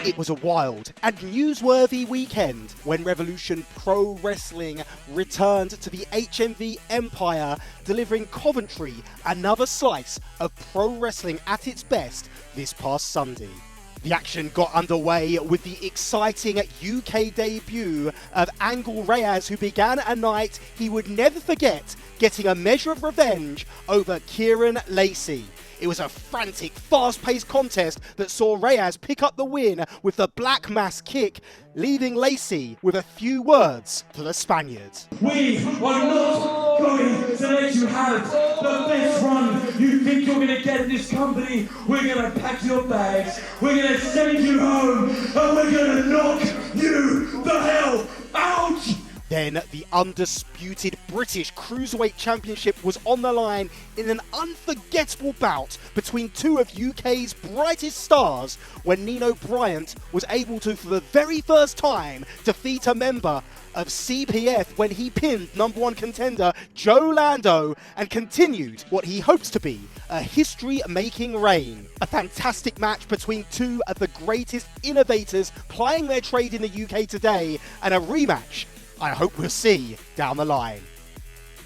It was a wild and newsworthy weekend when Revolution Pro Wrestling returned to the HMV Empire, delivering Coventry another slice of pro wrestling at its best this past Sunday. The action got underway with the exciting UK debut of Angel Reyes, who began a night he would never forget, getting a measure of revenge over Kieran Lacey. It was a frantic, fast-paced contest that saw Reyes pick up the win with the Black Mass kick, leaving Lacey with a few words for the Spaniard. We are not going to let you have the best run you think you're going to get in this company. We're going to pack your bags, we're going to send you home, and we're going to knock you the hell out! Then the undisputed British Cruiserweight Championship was on the line in an unforgettable bout between two of UK's brightest stars when Nino Bryant was able to, for the very first time, defeat a member of CPF when he pinned number one contender Joe Lando and continued what he hopes to be a history-making reign. A fantastic match between two of the greatest innovators plying their trade in the UK today, and a rematch I hope we'll see down the line.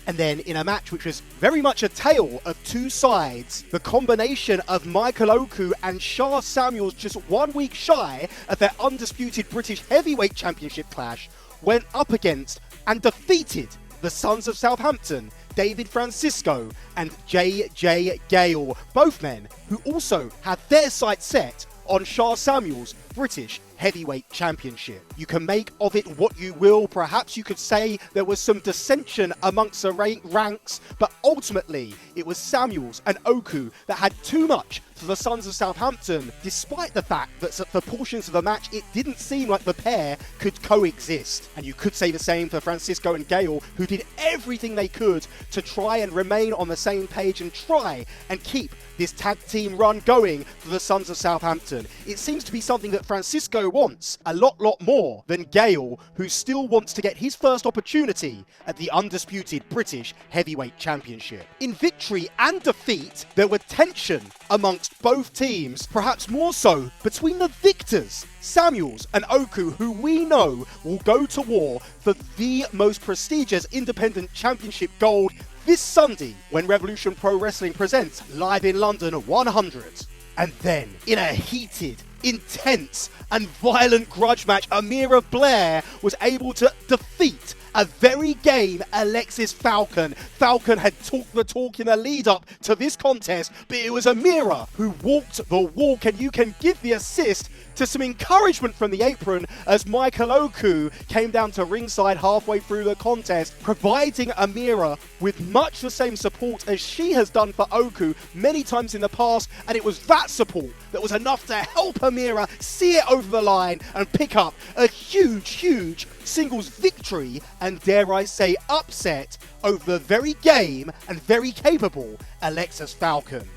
And then in a match which was very much a tale of two sides, the combination of Michael Oku and Shah Samuels, just 1 week shy of their undisputed British Heavyweight Championship clash, went up against and defeated the Sons of Southampton, David Francisco and JJ Gale, both men who also had their sights set on Shah Samuels' British Heavyweight Championship. You can make of it what you will. Perhaps you could say there was some dissension amongst the ranks, but ultimately it was Samuels and Oku that had too much for the Sons of Southampton, despite the fact that for portions of the match it didn't seem like the pair could coexist. And you could say the same for Francisco and Gale, who did everything they could to try and remain on the same page and try and keep this tag team run going for the Sons of Southampton. It seems to be something that Francisco wants a lot more than Gale, who still wants to get his first opportunity at the undisputed British Heavyweight Championship. In victory and defeat, there were tension amongst both teams, perhaps more so between the victors, Samuels and Oku, who we know will go to war for the most prestigious independent championship gold this Sunday when Revolution Pro Wrestling presents Live in London 100. And then, in a heated, intense and violent grudge match, Amira Blair was able to defeat a very game Alexis Falcon. Falcon had talked the talk in the lead up to this contest, but it was Amira who walked the walk, and you can give the assist to some encouragement from the apron as Michael Oku came down to ringside halfway through the contest, providing Amira with much the same support as she has done for Oku many times in the past, and it was that support that was enough to help Amira see it over the line and pick up a huge singles victory and, dare I say, upset over the very game and very capable Alexis Falcon.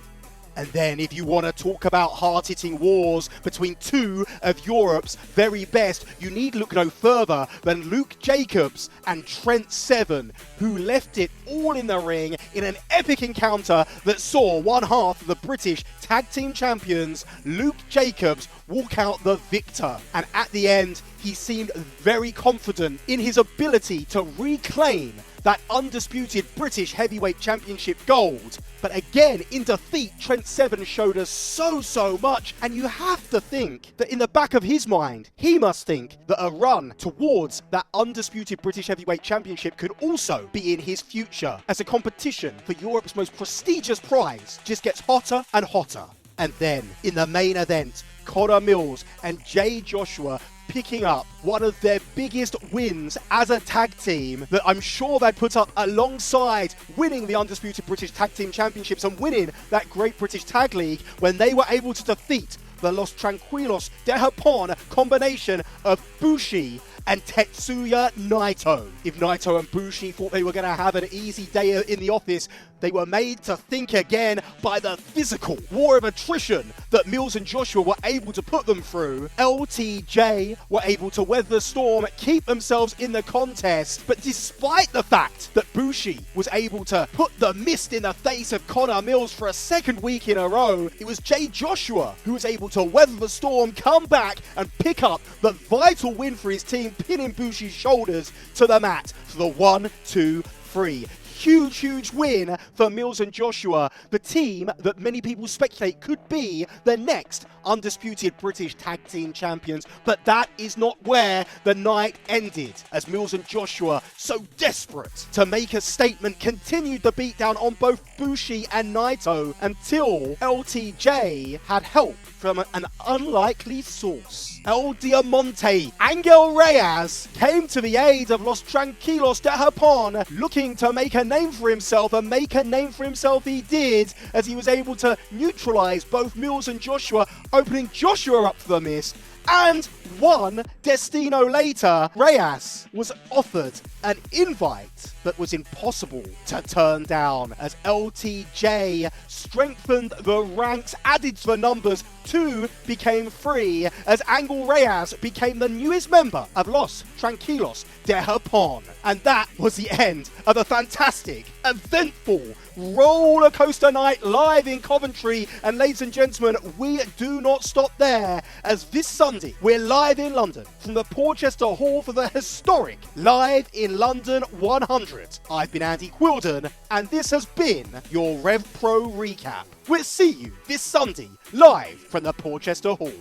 And then if you want to talk about hard-hitting wars between two of Europe's very best, you need look no further than Luke Jacobs and Trent Seven, who left it all in the ring in an epic encounter that saw one half of the British Tag Team Champions, Luke Jacobs, walk out the victor. And at the end, he seemed very confident in his ability to reclaim that undisputed British Heavyweight Championship gold. But again, in defeat, Trent Seven showed us so much, and you have to think that in the back of his mind, he must think that a run towards that undisputed British Heavyweight Championship could also be in his future, as a competition for Europe's most prestigious prize just gets hotter and hotter. And then, in the main event, Connor Mills and Jay Joshua picking up one of their biggest wins as a tag team that I'm sure they'd put up alongside winning the undisputed British Tag Team Championships and winning that Great British Tag League, when they were able to defeat the Los Tranquilos de Japón combination of Bushi and Tetsuya Naito. If Naito and Bushi thought they were going to have an easy day in the office, They were made to think again by the physical war of attrition that Mills and Joshua were able to put them through. LTJ were able to weather the storm, keep themselves in the contest, but despite the fact that Bushi was able to put the mist in the face of Connor Mills for a second week in a row, it was Jay Joshua who was able to weather the storm, come back and pick up the vital win for his team, pinning Bushi's shoulders to the mat for the 1-2-3. Huge win for Mills and Joshua, the team that many people speculate could be the next undisputed British tag team champions. But that is not where the night ended, as Mills and Joshua, so desperate to make a statement, continued the beatdown on both Bushi and Naito until LTJ had help from an unlikely source. El Diamante, Angel Reyes, came to the aid of Los Tranquilos de Japón, looking to make a name for himself, and make a name for himself he did, as he was able to neutralize both Mills and Joshua, opening Joshua up for the mist. And one Destino later, Reyes was offered an invite that was impossible to turn down, as LTJ strengthened the ranks, added to the numbers. 2 became 3, as Angel Reyes became the newest member of Los Tranquilos de Japón. And that was the end of a fantastic, eventful roller coaster night live in Coventry. And ladies and gentlemen, we do not stop there, as this Sunday we're live in London from the Porchester Hall for the historic Live in London 100. I've been Andy Quilden, and this has been your RevPro recap. We'll see you this Sunday live from the Porchester Hall.